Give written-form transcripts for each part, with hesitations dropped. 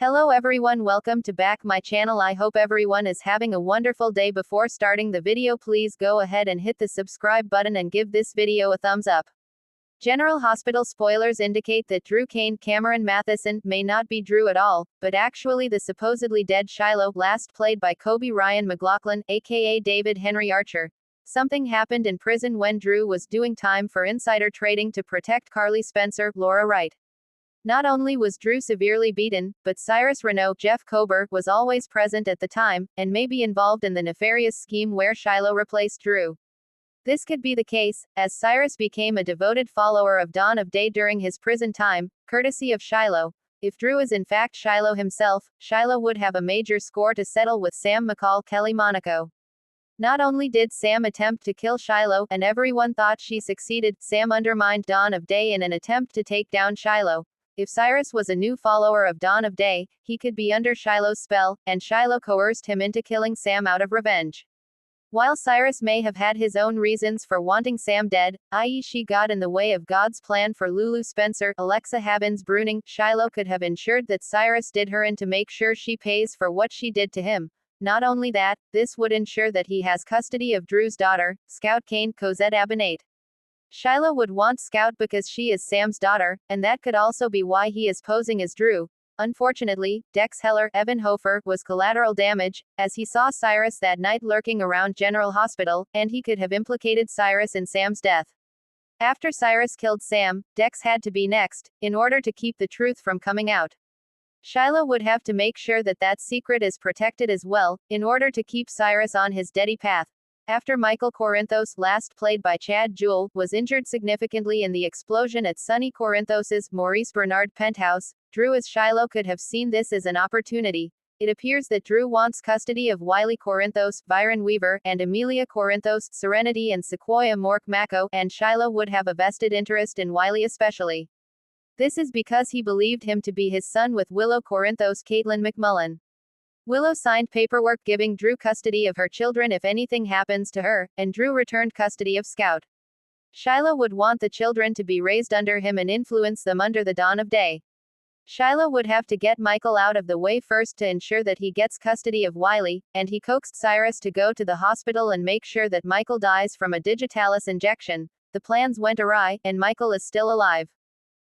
Hello everyone, welcome to back my channel. I hope everyone is having a wonderful day. Before starting the video, please go ahead and hit the subscribe button and give this video a thumbs up. General Hospital spoilers indicate that Drew Cameron Matheson may not be Drew at all, but actually the supposedly dead Shiloh, last played by Kobe Ryan McLaughlin, aka David Henry Archer. Something happened in prison when Drew was doing time for insider trading to protect Carly Spencer, Laura Wright. Not only was Drew severely beaten, but Cyrus Jeff Kober, was always present at the time, and may be involved in the nefarious scheme where Shiloh replaced Drew. This could be the case, as Cyrus became a devoted follower of Dawn of Day during his prison time, courtesy of Shiloh. If Drew is in fact Shiloh himself, Shiloh would have a major score to settle with Sam McCall Kelly Monaco. Not only did Sam attempt to kill Shiloh, and everyone thought she succeeded, Sam undermined Dawn of Day in an attempt to take down Shiloh. If Cyrus was a new follower of Dawn of Day, he could be under Shiloh's spell, and Shiloh coerced him into killing Sam out of revenge. While Cyrus may have had his own reasons for wanting Sam dead, i.e. she got in the way of God's plan for Lulu Spencer, Alexa Havins Bruning, Shiloh could have ensured that Cyrus did her in to make sure she pays for what she did to him. Not only that, this would ensure that he has custody of Drew's daughter, Scout Kane Cosette Abinate. Shiloh would want Scout because she is Sam's daughter, and that could also be why he is posing as Drew. Unfortunately, Dex Heller, Evan Hofer, was collateral damage, as he saw Cyrus that night lurking around General Hospital, and he could have implicated Cyrus in Sam's death. After Cyrus killed Sam, Dex had to be next, in order to keep the truth from coming out. Shiloh would have to make sure that that secret is protected as well, in order to keep Cyrus on his deadly path. After Michael Corinthos, last played by Chad Jewell, was injured significantly in the explosion at Sonny Corinthos's Maurice Bernard penthouse, Drew as Shiloh could have seen this as an opportunity. It appears that Drew wants custody of Wiley Corinthos, Byron Weaver, and Amelia Corinthos, Serenity and Sequoia Mork Mako, and Shiloh would have a vested interest in Wiley especially. This is because he believed him to be his son with Willow Corinthos Caitlin McMullen. Willow signed paperwork giving Drew custody of her children if anything happens to her, and Drew returned custody of Scout. Shiloh would want the children to be raised under him and influence them under the dawn of day. Shiloh would have to get Michael out of the way first to ensure that he gets custody of Wiley, and he coaxed Cyrus to go to the hospital and make sure that Michael dies from a digitalis injection. The plans went awry, and Michael is still alive.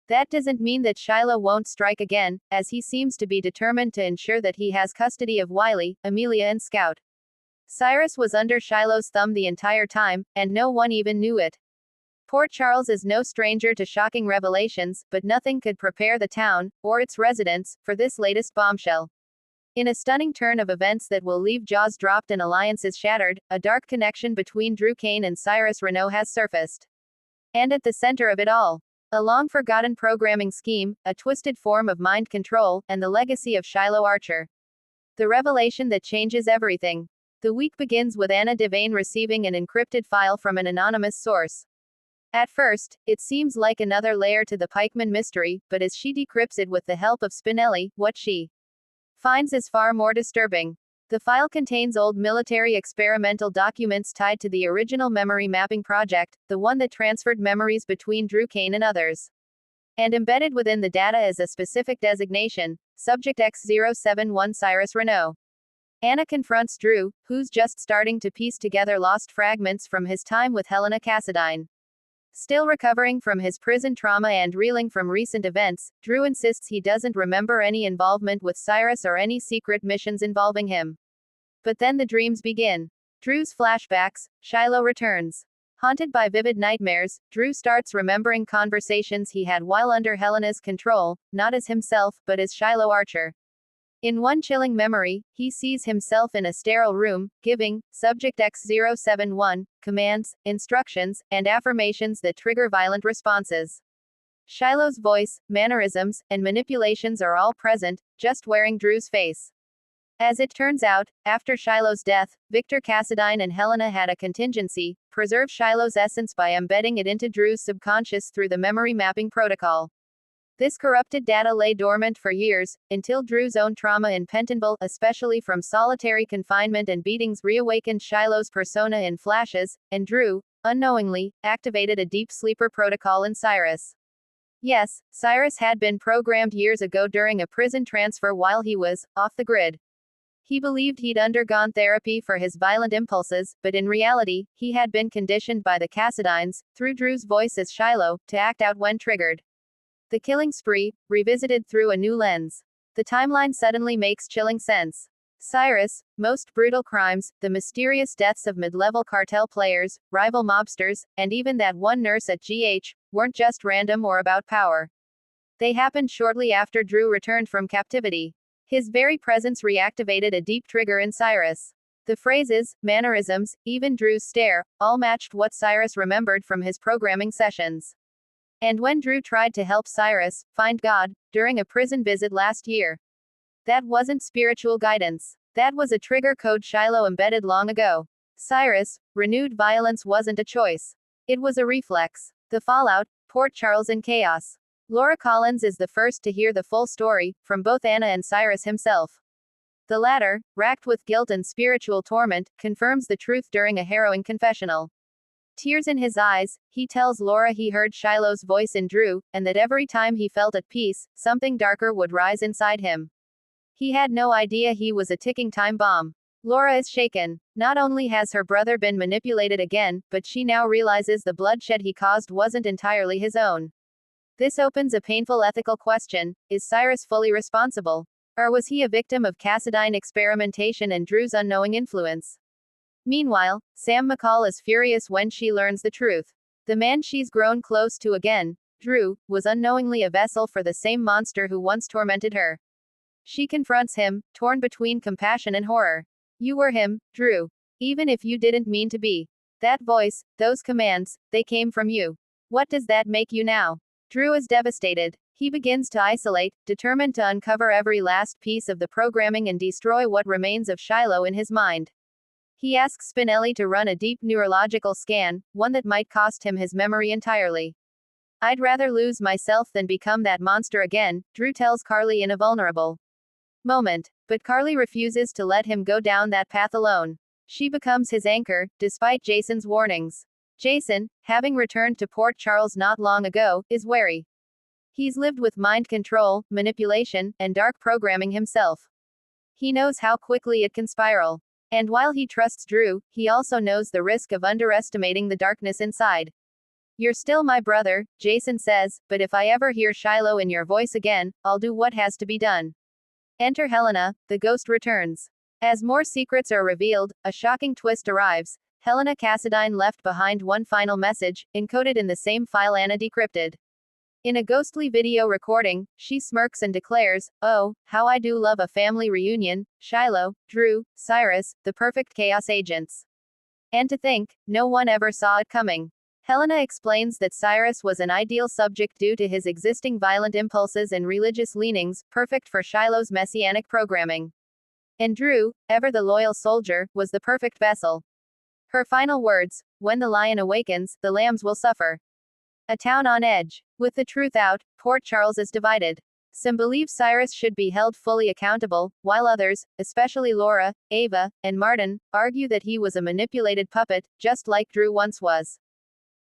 That doesn't mean that Shiloh won't strike again, as he seems to be determined to ensure that he has custody of Wiley, Amelia and Scout. Cyrus was under Shiloh's thumb the entire time, and no one even knew it. Port Charles is no stranger to shocking revelations, but nothing could prepare the town, or its residents, for this latest bombshell. In a stunning turn of events that will leave jaws dropped and alliances shattered, a dark connection between Drew Kane and Cyrus Renaud has surfaced. And at the center of it all, a long-forgotten programming scheme, a twisted form of mind control, and the legacy of Shiloh Archer. The revelation that changes everything. The week begins with Anna Devane receiving an encrypted file from an anonymous source. At first, it seems like another layer to the Pikeman mystery, but as she decrypts it with the help of Spinelli, what she finds is far more disturbing. The file contains old military experimental documents tied to the original memory mapping project, the one that transferred memories between Drew Kane and others. And embedded within the data is a specific designation, Subject X071 Cyrus Renaud. Anna confronts Drew, who's just starting to piece together lost fragments from his time with Helena Cassadine. Still recovering from his prison trauma and reeling from recent events, Drew insists he doesn't remember any involvement with Cyrus or any secret missions involving him. But then the dreams begin. Drew's flashbacks, Shiloh returns. Haunted by vivid nightmares, Drew starts remembering conversations he had while under Helena's control, not as himself, but as Shiloh Archer. In one chilling memory, he sees himself in a sterile room, giving Subject X071 commands, instructions, and affirmations that trigger violent responses. Shiloh's voice, mannerisms, and manipulations are all present, just wearing Drew's face. As it turns out, after Shiloh's death, Victor Cassadine and Helena had a contingency: preserve Shiloh's essence by embedding it into Drew's subconscious through the memory mapping protocol. This corrupted data lay dormant for years, until Drew's own trauma in Pentonville, especially from solitary confinement and beatings, reawakened Shiloh's persona in flashes, and Drew, unknowingly, activated a deep sleeper protocol in Cyrus. Yes, Cyrus had been programmed years ago during a prison transfer while he was off the grid. He believed he'd undergone therapy for his violent impulses, but in reality, he had been conditioned by the Cassadines, through Drew's voice as Shiloh, to act out when triggered. The killing spree, revisited through a new lens. The timeline suddenly makes chilling sense. Cyrus, most brutal crimes, the mysterious deaths of mid-level cartel players, rival mobsters, and even that one nurse at GH, weren't just random or about power. They happened shortly after Drew returned from captivity. His very presence reactivated a deep trigger in Cyrus. The phrases, mannerisms, even Drew's stare, all matched what Cyrus remembered from his programming sessions. And when Drew tried to help Cyrus find God during a prison visit last year, that wasn't spiritual guidance. That was a trigger code Shiloh embedded long ago. Cyrus, renewed violence wasn't a choice. It was a reflex. The fallout, Port Charles in chaos. Laura Collins is the first to hear the full story, from both Anna and Cyrus himself. The latter, racked with guilt and spiritual torment, confirms the truth during a harrowing confessional. Tears in his eyes, he tells Laura he heard Shiloh's voice in Drew, and that every time he felt at peace, something darker would rise inside him. He had no idea he was a ticking time bomb. Laura is shaken. Not only has her brother been manipulated again, but she now realizes the bloodshed he caused wasn't entirely his own. This opens a painful ethical question: is Cyrus fully responsible? Or was he a victim of Cassadine experimentation and Drew's unknowing influence? Meanwhile, Sam McCall is furious when she learns the truth. The man she's grown close to again, Drew, was unknowingly a vessel for the same monster who once tormented her. She confronts him, torn between compassion and horror. You were him, Drew. Even if you didn't mean to be. That voice, those commands, they came from you. What does that make you now? Drew is devastated. He begins to isolate, determined to uncover every last piece of the programming and destroy what remains of Shiloh in his mind. He asks Spinelli to run a deep neurological scan, one that might cost him his memory entirely. I'd rather lose myself than become that monster again, Drew tells Carly in a vulnerable moment. But Carly refuses to let him go down that path alone. She becomes his anchor, despite Jason's warnings. Jason, having returned to Port Charles not long ago, is wary. He's lived with mind control, manipulation, and dark programming himself. He knows how quickly it can spiral. And while he trusts Drew, he also knows the risk of underestimating the darkness inside. You're still my brother, Jason says, but if I ever hear Shiloh in your voice again, I'll do what has to be done. Enter Helena, the ghost returns. As more secrets are revealed, a shocking twist arrives. Helena Cassadine left behind one final message, encoded in the same file Anna decrypted. In a ghostly video recording, she smirks and declares, "Oh, how I do love a family reunion, Shiloh, Drew, Cyrus, the perfect chaos agents." And to think, no one ever saw it coming. Helena explains that Cyrus was an ideal subject due to his existing violent impulses and religious leanings, perfect for Shiloh's messianic programming. And Drew, ever the loyal soldier, was the perfect vessel. Her final words: when the lion awakens, the lambs will suffer. A town on edge. With the truth out, Port Charles is divided. Some believe Cyrus should be held fully accountable, while others, especially Laura, Ava, and Martin, argue that he was a manipulated puppet, just like Drew once was.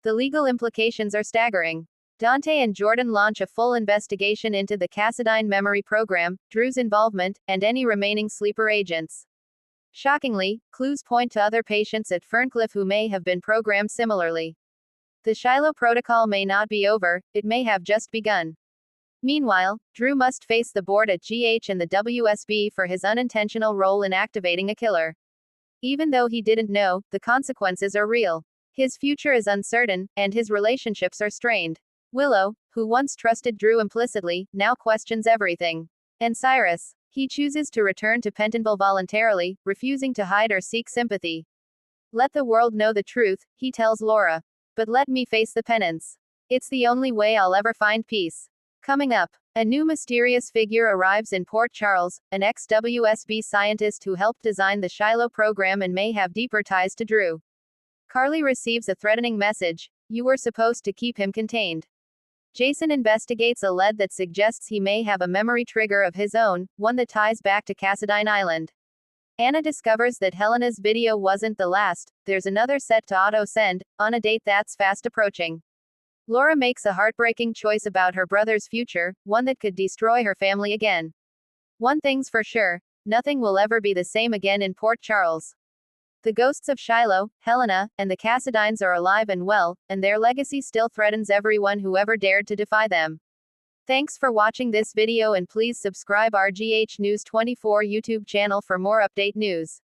The legal implications are staggering. Dante and Jordan launch a full investigation into the Cassadine memory program, Drew's involvement, and any remaining sleeper agents. Shockingly, clues point to other patients at Ferncliff who may have been programmed similarly. The Shiloh protocol may not be over, it may have just begun. Meanwhile, Drew must face the board at GH and the WSB for his unintentional role in activating a killer. Even though he didn't know, the consequences are real. His future is uncertain, and his relationships are strained. Willow, who once trusted Drew implicitly, now questions everything. And Cyrus. He chooses to return to Pentonville voluntarily, refusing to hide or seek sympathy. Let the world know the truth, he tells Laura. But let me face the penance. It's the only way I'll ever find peace. Coming up, a new mysterious figure arrives in Port Charles, an ex-WSB scientist who helped design the Shiloh program and may have deeper ties to Drew. Carly receives a threatening message: you were supposed to keep him contained. Jason investigates a lead that suggests he may have a memory trigger of his own, one that ties back to Cassadine Island. Anna discovers that Helena's video wasn't the last, there's another set to auto-send, on a date that's fast approaching. Laura makes a heartbreaking choice about her brother's future, one that could destroy her family again. One thing's for sure, nothing will ever be the same again in Port Charles. The ghosts of Shiloh, Helena, and the Cassadines are alive and well, and their legacy still threatens everyone who ever dared to defy them. Thanks for watching this video and please subscribe our GH News 24 YouTube channel for more update news.